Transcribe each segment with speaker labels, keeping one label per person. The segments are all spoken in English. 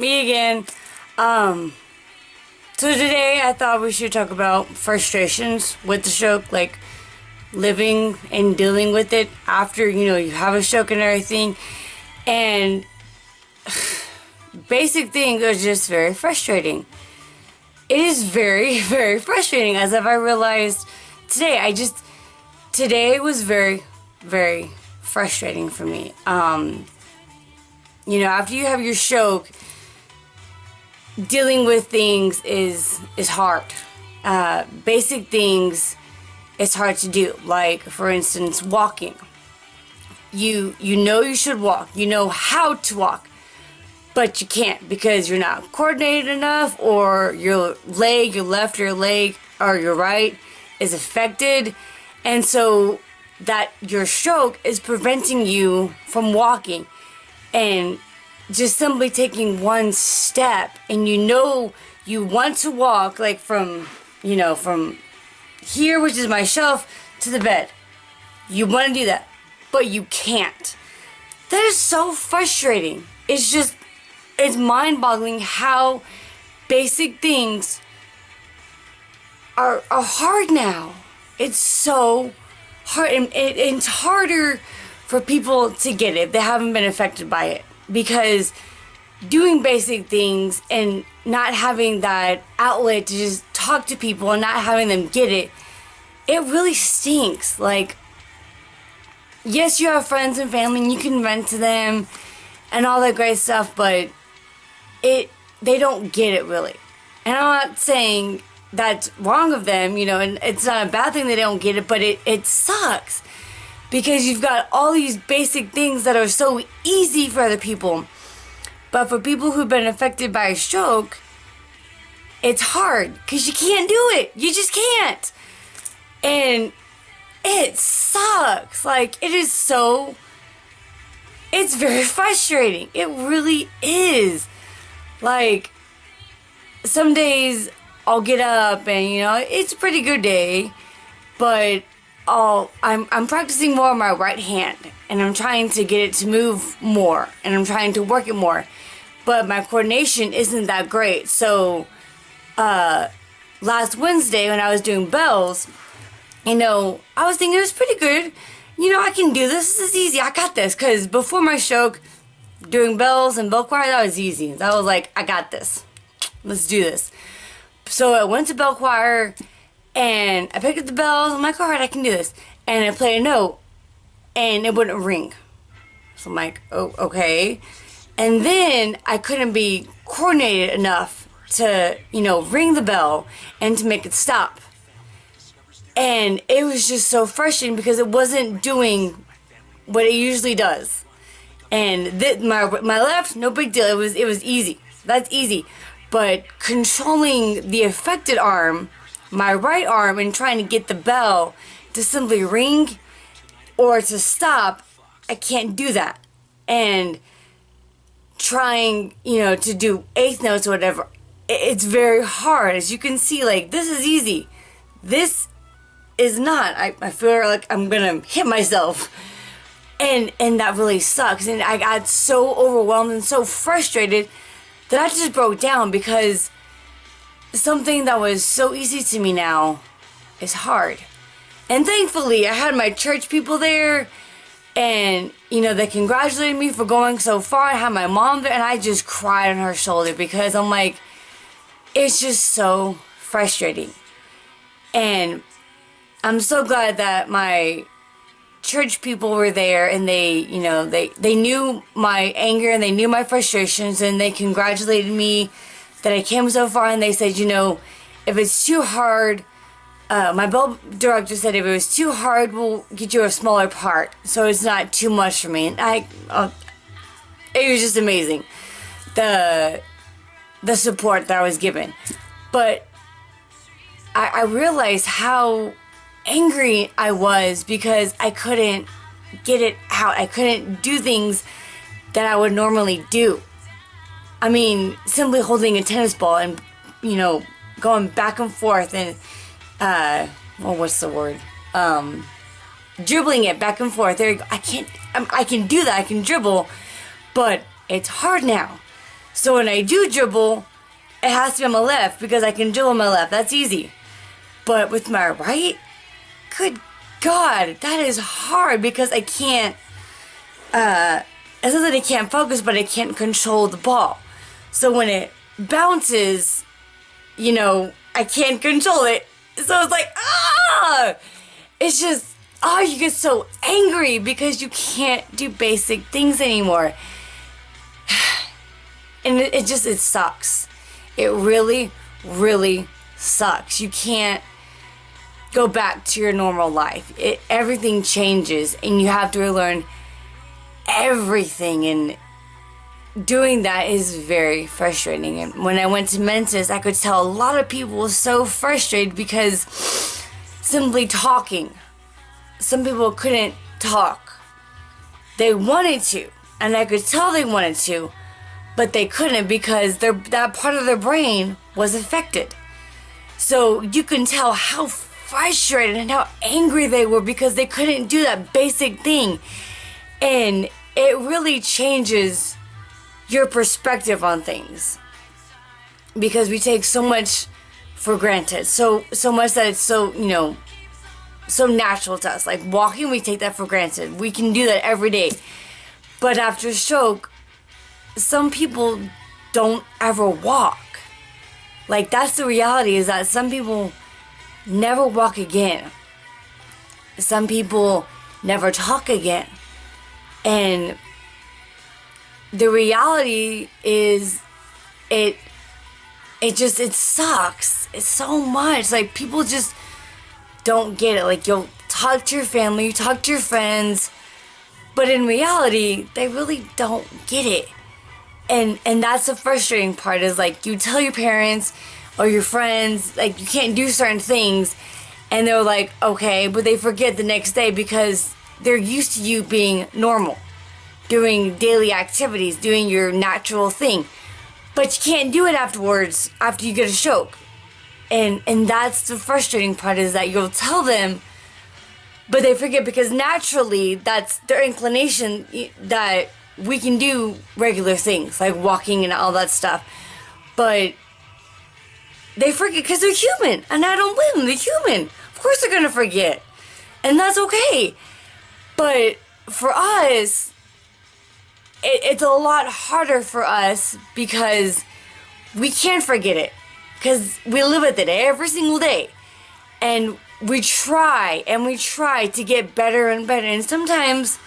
Speaker 1: Me again. So today I thought we should talk about frustrations with the stroke, like living and dealing with it after, you have a stroke and everything. And basic things are just very frustrating. It is very, very frustrating, as if I realized today. Today was very, very frustrating for me. After you have your stroke, dealing with things is hard. Basic things, it's hard to do. Like, for instance, walking. You know you should walk. You know how to walk. But you can't because you're not coordinated enough, or your leg, your left or your leg, or your right is affected. And so that your stroke is preventing you from walking. And just simply taking one step, and you want to walk, like from here, which is my shelf, to the bed. You want to do that, but you can't. That is so frustrating. It's mind-boggling how basic things are hard now. It's so hard, and it's harder for people to get it if they haven't been affected by it. Because doing basic things and not having that outlet to just talk to people and not having them get it, it really stinks. Like, yes, you have friends and family and you can vent to them and all that great stuff, but they don't get it really. And I'm not saying that's wrong of them, and it's not a bad thing they don't get it, but it sucks. Because you've got all these basic things that are so easy for other people. But for people who've been affected by a stroke, it's hard. Because you can't do it. You just can't. And it sucks. Like, it's very frustrating. It really is. Like, some days I'll get up and, it's a pretty good day. But I'm practicing more on my right hand, and I'm trying to get it to move more, and I'm trying to work it more, but my coordination isn't that great. So last Wednesday when I was doing bells, I was thinking it was pretty good. I can do this. This is easy. I got this. Because before my stroke, doing bells and bell choir, that was easy. That was like, I got this. Let's do this. So I went to bell choir, and I picked up the bells. I'm like, alright, I can do this. And I played a note, and it wouldn't ring. So I'm like, oh, okay. And then I couldn't be coordinated enough to, ring the bell and to make it stop. And it was just so frustrating because it wasn't doing what it usually does. And my left, no big deal. It was easy. That's easy. But controlling the affected arm, my right arm, and trying to get the bell to simply ring or to stop, I can't do that. And trying, to do eighth notes or whatever, it's very hard. As you can see, like, this is easy. This is not. I feel like I'm gonna hit myself. And that really sucks. And I got so overwhelmed and so frustrated that I just broke down, because something that was so easy to me now is hard. And thankfully, I had my church people there, and, they congratulated me for going so far. I had my mom there, and I just cried on her shoulder, because I'm like, it's just so frustrating. And I'm so glad that my church people were there, and they knew my anger, and they knew my frustrations, and they congratulated me that I came so far. And they said, if it's too hard, my bell director said if it was too hard, we'll get you a smaller part, so it's not too much for me. And it was just amazing, the support that I was given. But I realized how angry I was because I couldn't get it out. I couldn't do things that I would normally do. I mean, simply holding a tennis ball and, going back and forth and, what's the word? Dribbling it back and forth. There you go. I can do that. I can dribble, but it's hard now. So when I do dribble, it has to be on my left because I can dribble on my left. That's easy. But with my right, good God, that is hard because I can't, it's not that I can't focus, but I can't control the ball. So when it bounces, you know, I can't control it. So it's like, ah! It's just, oh, you get so angry because you can't do basic things anymore. And it sucks. It really, really sucks. You can't go back to your normal life. Everything changes and you have to relearn everything, and doing that is very frustrating. And when I went to Mentis, I could tell a lot of people were so frustrated because simply talking, some people couldn't talk. They wanted to, and I could tell they wanted to, but they couldn't because that part of their brain was affected. So you can tell how frustrated and how angry they were because they couldn't do that basic thing. And it really changes your perspective on things because we take so much for granted, so much that it's so, you know, so natural to us. Like walking, we take that for granted. We can do that every day. But after stroke, some people don't ever walk. Like that's the reality, is that some people never walk again. Some people never talk again. And the reality is it sucks. It's so much. Like people just don't get it. Like you'll talk to your family, you talk to your friends, but in reality, they really don't get it. And that's the frustrating part, is like you tell your parents or your friends like you can't do certain things, and they're like, okay, but they forget the next day because they're used to you being normal, doing daily activities, doing your natural thing. But you can't do it afterwards after you get a stroke. And that's the frustrating part, is that you'll tell them, but they forget because naturally that's their inclination, that we can do regular things like walking and all that stuff. But they forget because they're human, and I don't blame them. They're human. Of course they're going to forget. And that's okay. But for us, it's a lot harder for us because we can't forget it. Because we live with it every single day. And we try to get better and better. And sometimes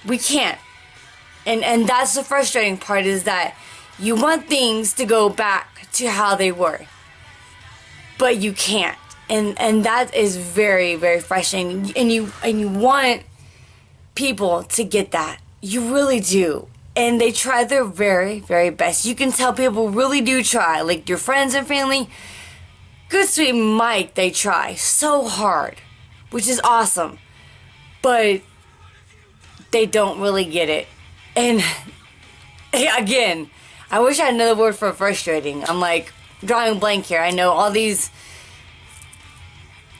Speaker 1: we can't. And that's the frustrating part, is that you want things to go back to how they were. But you can't. And that is very, very frustrating. And you want people to get that. You really do. And they try their very, very best. You can tell people really do try. Like your friends and family, good sweet Mike, they try so hard, which is awesome. But they don't really get it. And again, I wish I had another word for frustrating. I'm like drawing a blank here. I know all these,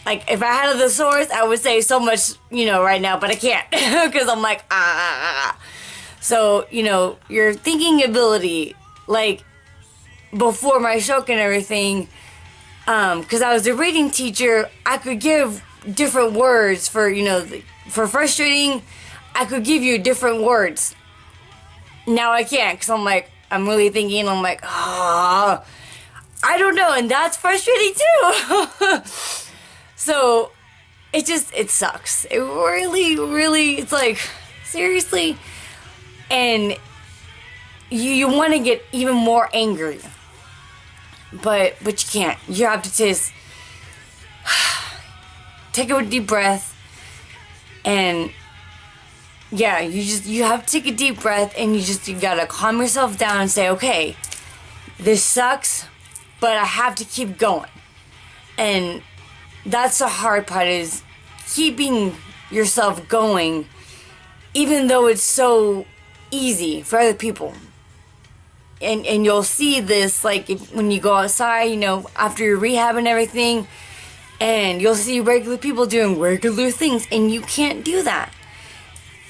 Speaker 1: like if I had a thesaurus, I would say so much, you know, right now, but I can't because I'm like, So, you know, your thinking ability, like before my stroke and everything, because I was a reading teacher, I could give different words for, you know, for frustrating, I could give you different words. Now I can't, because I'm like, I'm really thinking, I'm like, I don't know, and that's frustrating too. So, it sucks. It really, really, it's like, seriously? And you want to get even more angry. But you can't. You have to just take a deep breath, and yeah, you have to take a deep breath, and you gotta calm yourself down and say, okay, this sucks, but I have to keep going. And that's the hard part, is keeping yourself going, even though it's so easy for other people. And you'll see this, like, when you go outside, you know, after your rehab and everything, and you'll see regular people doing regular things, and you can't do that.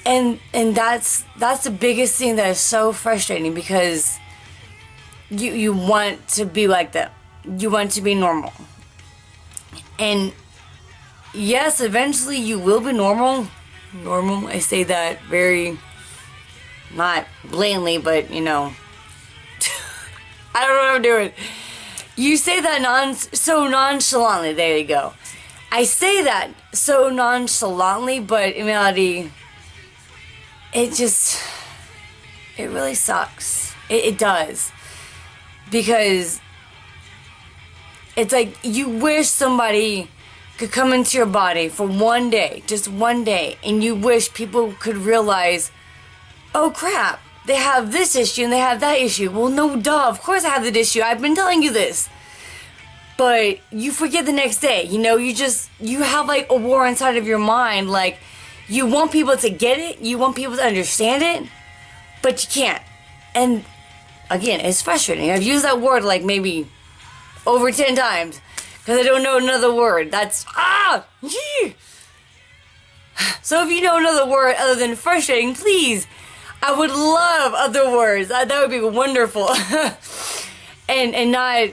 Speaker 1: And that's the biggest thing that is so frustrating, because you want to be like them. You want to be normal. And yes, eventually you will be normal. Normal, I say that very, not blatantly, but you know, I don't know what I'm doing. You say that so nonchalantly, there you go. I say that so nonchalantly, but in reality, it really sucks. It does. Because it's like you wish somebody could come into your body for one day, just one day, and you wish people could realize, oh crap, they have this issue and they have that issue. Well, no, duh, of course I have that issue. I've been telling you this. But you forget the next day. You know, you have like a war inside of your mind. Like, you want people to get it, you want people to understand it, but you can't. And again, it's frustrating. I've used that word like maybe over 10 times because I don't know another word. That's yee. So if you know another word other than frustrating, please, I would love other words. That would be wonderful. and not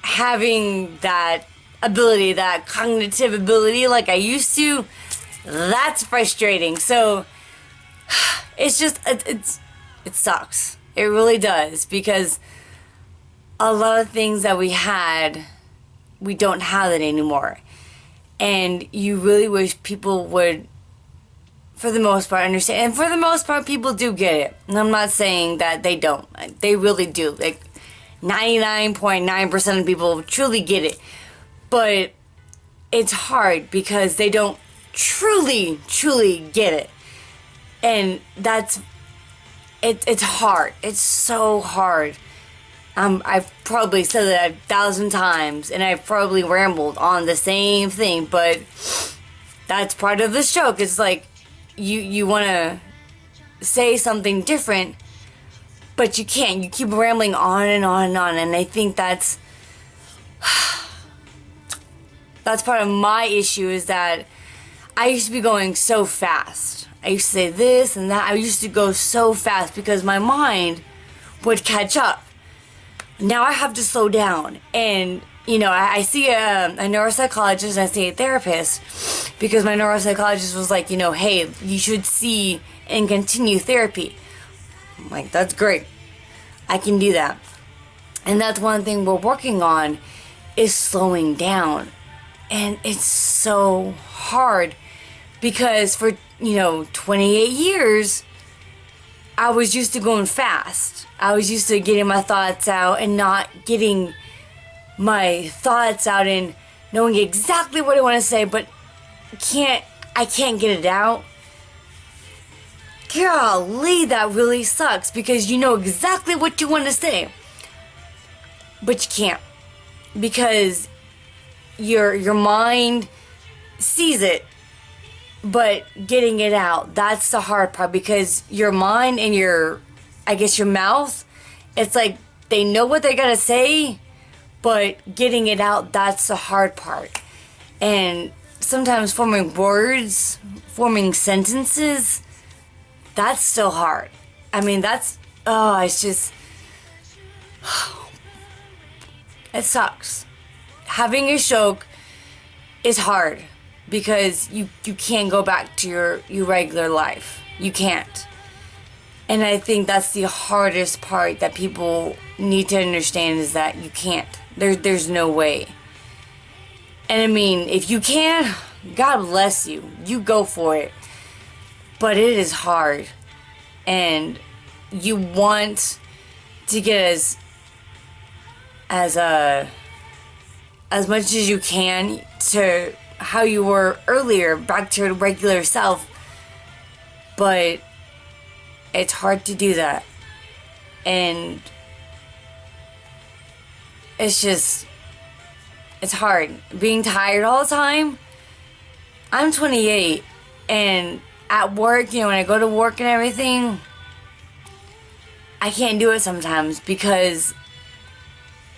Speaker 1: having that ability, that cognitive ability like I used to, that's frustrating. So it's just, it sucks. It really does, because a lot of things that we had, we don't have it anymore. And you really wish people would, for the most part, understand. And for the most part, people do get it. And I'm not saying that they don't. They really do. Like, 99.9% of people truly get it. But it's hard because they don't truly get it. And that's, it's hard. It's so hard. I've probably said that 1,000 times, and I've probably rambled on the same thing, but that's part of the joke. It's like, you want to say something different, but you can't. You keep rambling on and on and on, and I think that's part of my issue, is that I used to be going so fast. I used to say this and that. I used to go so fast because my mind would catch up. Now I have to slow down. And, you know, I see a neuropsychologist and I see a therapist, because my neuropsychologist was like, you know, hey, you should see and continue therapy. I'm like, that's great. I can do that. And that's one thing we're working on, is slowing down. And it's so hard because for, 28 years, I was used to going fast. I was used to getting my thoughts out and not getting my thoughts out and knowing exactly what I want to say, but I can't get it out. Golly, that really sucks, because you know exactly what you want to say, but you can't, because your mind sees it, but getting it out, that's the hard part, because your mind and your mouth, it's like they know what they gotta say, but getting it out, that's the hard part. And sometimes forming words, forming sentences, that's still hard. I mean, it's just, it sucks. Having a stroke is hard, because you can't go back to your regular life. You can't. And I think that's the hardest part that people need to understand, is that you can't. There's no way. And I mean, if you can, God bless you. You go for it. But it is hard. And you want to get as much as you can to how you were earlier, back to your regular self. But it's hard to do that. And it's hard. Being tired all the time. I'm 28, and at work, when I go to work and everything, I can't do it sometimes because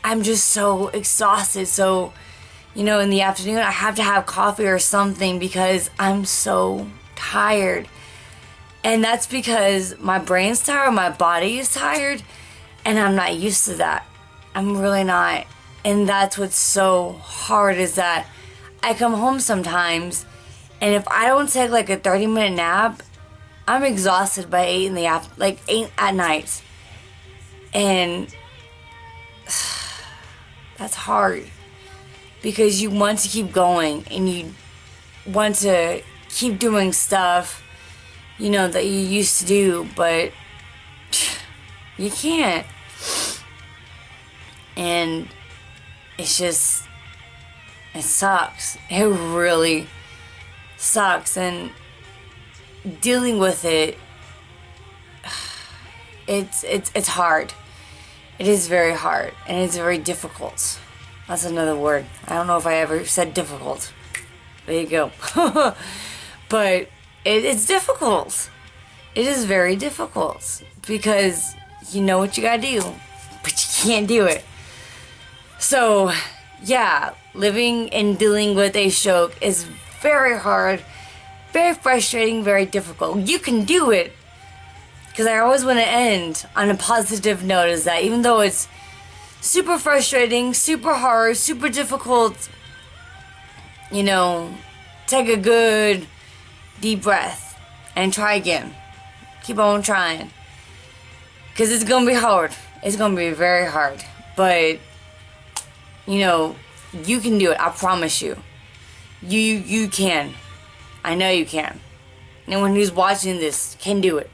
Speaker 1: I'm just so exhausted. So, in the afternoon, I have to have coffee or something because I'm so tired. And that's because my brain's tired, my body is tired, And I'm not used to that. I'm really not. And that's what's so hard, is that I come home sometimes, and if I don't take like a 30-minute nap, I'm exhausted by 8 in the like 8 at night. And that's hard, because you want to keep going and you want to keep doing stuff, you know, that you used to do, but you can't. And it's just, it sucks. It really sucks. And dealing with it, it's hard. It is very hard, and it's very difficult. That's another word. I don't know if I ever said difficult. There you go. But it's difficult. It is very difficult, because you know what you gotta do, but you can't do it. So, yeah, living and dealing with a stroke is very hard, very frustrating, very difficult. You can do it, because I always want to end on a positive note, is that even though it's super frustrating, super hard, super difficult, you know, take a good deep breath and try again. Keep on trying, because it's going to be hard. It's going to be very hard, but you know, you can do it. I promise you. You can. I know you can. Anyone who's watching this can do it.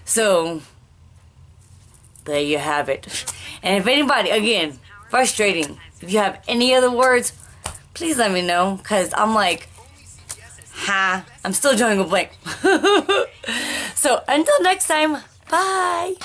Speaker 1: So, there you have it. And if anybody, again, frustrating, if you have any other words, please let me know, because I'm like, I'm still drawing a blank. So, until next time, bye.